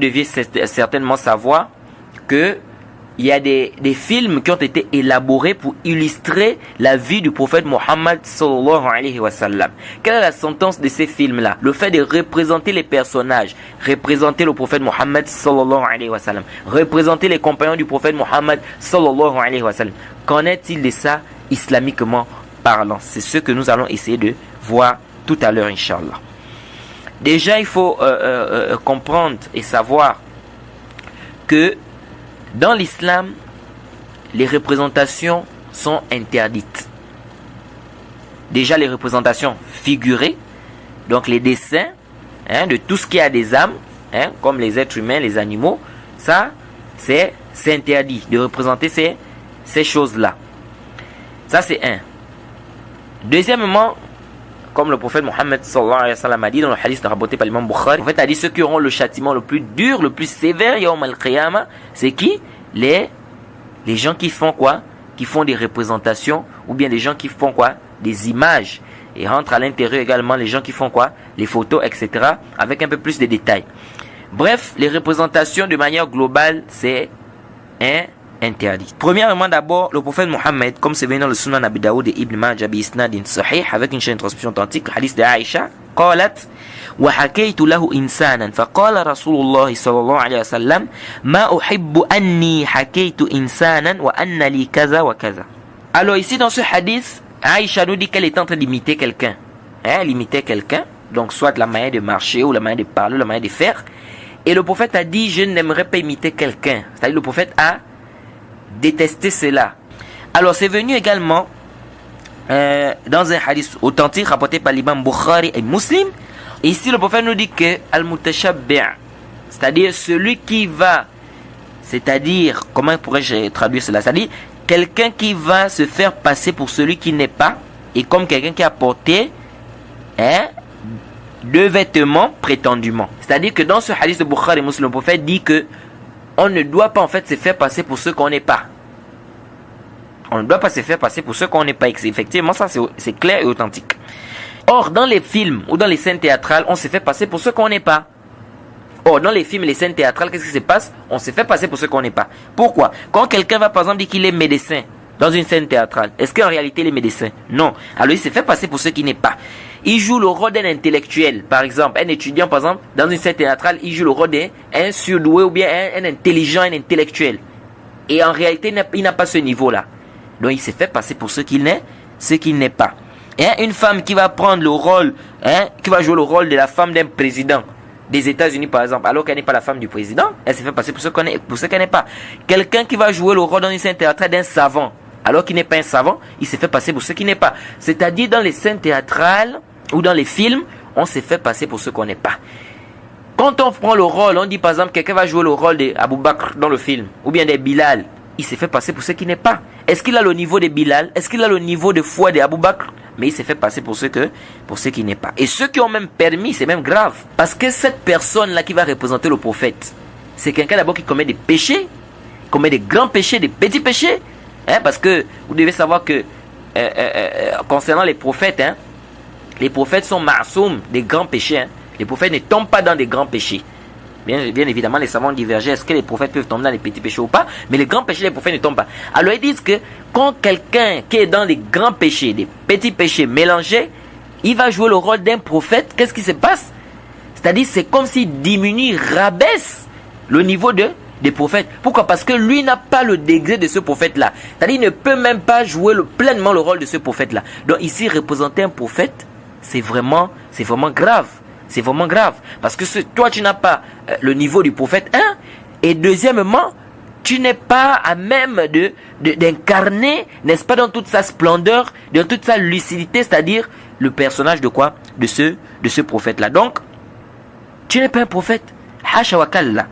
Vous deviez certainement savoir que il y a des films qui ont été élaborés pour illustrer la vie du prophète Mohammed sallallahu alayhi wa sallam. Quelle est la sentence de ces films-là? Le fait de représenter les personnages, représenter le prophète Mohammed sallallahu alayhi wa sallam, représenter les compagnons du prophète Mohammed sallallahu alayhi wa sallam. Qu'en est-il de ça islamiquement parlant? C'est ce que nous allons essayer de voir tout à l'heure, Inch'Allah. Déjà, il faut comprendre et savoir que dans l'islam, les représentations sont interdites. Déjà, les représentations figurées, donc les dessins de tout ce qui a des âmes, comme les êtres humains, les animaux, ça, c'est interdit de représenter ces choses-là. Ça, c'est un. Deuxièmement, comme le prophète Mohammed sallallahu alayhi wa sallam a dit dans le hadith rapporté par l'imam Bukhari, le prophète a dit ceux qui auront le châtiment le plus dur, le plus sévère yawm al-qiyamah, c'est qui? Les gens qui font quoi? Qui font des représentations, ou bien les gens qui font quoi? Des images. Et rentrent à l'intérieur également les gens qui font quoi? Les photos, etc. avec un peu plus de détails. Bref, les représentations de manière globale, c'est interdit. Premièrement, d'abord, le prophète Mohammed, comme c'est venu dans le Sunan Abi Daoud et Ibn Majah bi isnadin sahih, avec une chaîne de transmission authentique, le hadith de Aïcha, قالت وحكيت له إنسانا فقال رسول الله صلى الله عليه وسلم ما أحب أني حكيت إنسانا وأن لي كذا وكذا. Alors ici dans ce hadith, Aïcha nous dit qu'elle est en train d'imiter quelqu'un. Elle imitait quelqu'un, donc soit la manière de marcher ou la manière de parler, la manière de faire. Et le prophète a dit je n'aimerais pas imiter quelqu'un. C'est-à-dire le prophète a détesté cela. Alors c'est venu également dans un hadith authentique rapporté par l'imam Bukhari et Muslim. Ici le prophète nous dit que al-mutashabbi', c'est-à-dire celui qui va, c'est-à-dire, comment pourrais-je traduire cela? C'est-à-dire quelqu'un qui va se faire passer pour celui qui n'est pas, et comme quelqu'un qui a porté deux vêtements prétendument. C'est-à-dire que dans ce hadith de Bukhari et Muslim, le prophète dit que on ne doit pas en fait se faire passer pour ceux qu'on n'est pas. On ne doit pas se faire passer pour ceux qu'on n'est pas. Effectivement, ça c'est clair et authentique. Or, dans les films ou dans les scènes théâtrales, on se fait passer pour ceux qu'on n'est pas. Or, dans les films et les scènes théâtrales, qu'est-ce qui se passe? On se fait passer pour ceux qu'on n'est pas. Pourquoi? Quand quelqu'un va par exemple dire qu'il est médecin dans une scène théâtrale, est-ce qu'en réalité il est médecin? Non. Alors il se fait passer pour ceux qui n'est pas. Il joue le rôle d'un intellectuel. Par exemple, un étudiant par exemple, dans une scène théâtrale, il joue le rôle d'un surdoué ou bien un intelligent, un intellectuel. Et en réalité, il n'a pas ce niveau-là. Donc il se fait passer pour ce qu'il n'est pas. Et une femme qui va prendre le rôle, qui va jouer le rôle de la femme d'un président des États-Unis par exemple, alors qu'elle n'est pas la femme du président, elle se fait passer pour ce qu'elle n'est pas. Quelqu'un qui va jouer le rôle dans une scène théâtrale d'un savant, alors qu'il n'est pas un savant, il se fait passer pour ce qu'il n'est pas. C'est-à-dire dans les scènes théâtrales ou dans les films, on se fait passer pour ce qu'on n'est pas. Quand on prend le rôle, on dit par exemple quelqu'un va jouer le rôle d'Abou Bakr dans le film, ou bien de Bilal, il se fait passer pour ce qui n'est pas. Est-ce qu'il a le niveau de Bilal? Est-ce qu'il a le niveau de foi d'Abou Bakr? Mais il s'est fait passer pour ce qui n'est pas. Et ceux qui ont même permis, c'est même grave. Parce que cette personne-là qui va représenter le prophète, c'est quelqu'un d'abord qui commet des péchés, commet des grands péchés, des petits péchés. Parce que vous devez savoir que concernant les prophètes, les prophètes sont ma'soum des grands péchés. Les prophètes ne tombent pas dans des grands péchés. Bien évidemment, les savants divergent. Est-ce que les prophètes peuvent tomber dans les petits péchés ou pas? Mais les grands péchés, les prophètes ne tombent pas. Alors ils disent que quand quelqu'un qui est dans les grands péchés, des petits péchés mélangés, il va jouer le rôle d'un prophète. Qu'est-ce qui se passe? C'est-à-dire c'est comme s'il diminue, rabaisse le niveau des prophètes. Pourquoi? Parce que lui n'a pas le degré de ce prophète-là. C'est-à-dire il ne peut même pas jouer pleinement le rôle de ce prophète-là. Donc ici, représenter un prophète, c'est vraiment grave. C'est vraiment grave. Parce que toi, tu n'as pas le niveau du prophète, et deuxièmement, tu n'es pas à même d'incarner, n'est-ce pas, dans toute sa splendeur, dans toute sa lucidité, c'est-à-dire le personnage de quoi? De ce prophète-là. Donc, tu n'es pas un prophète. Hasha wa kalla.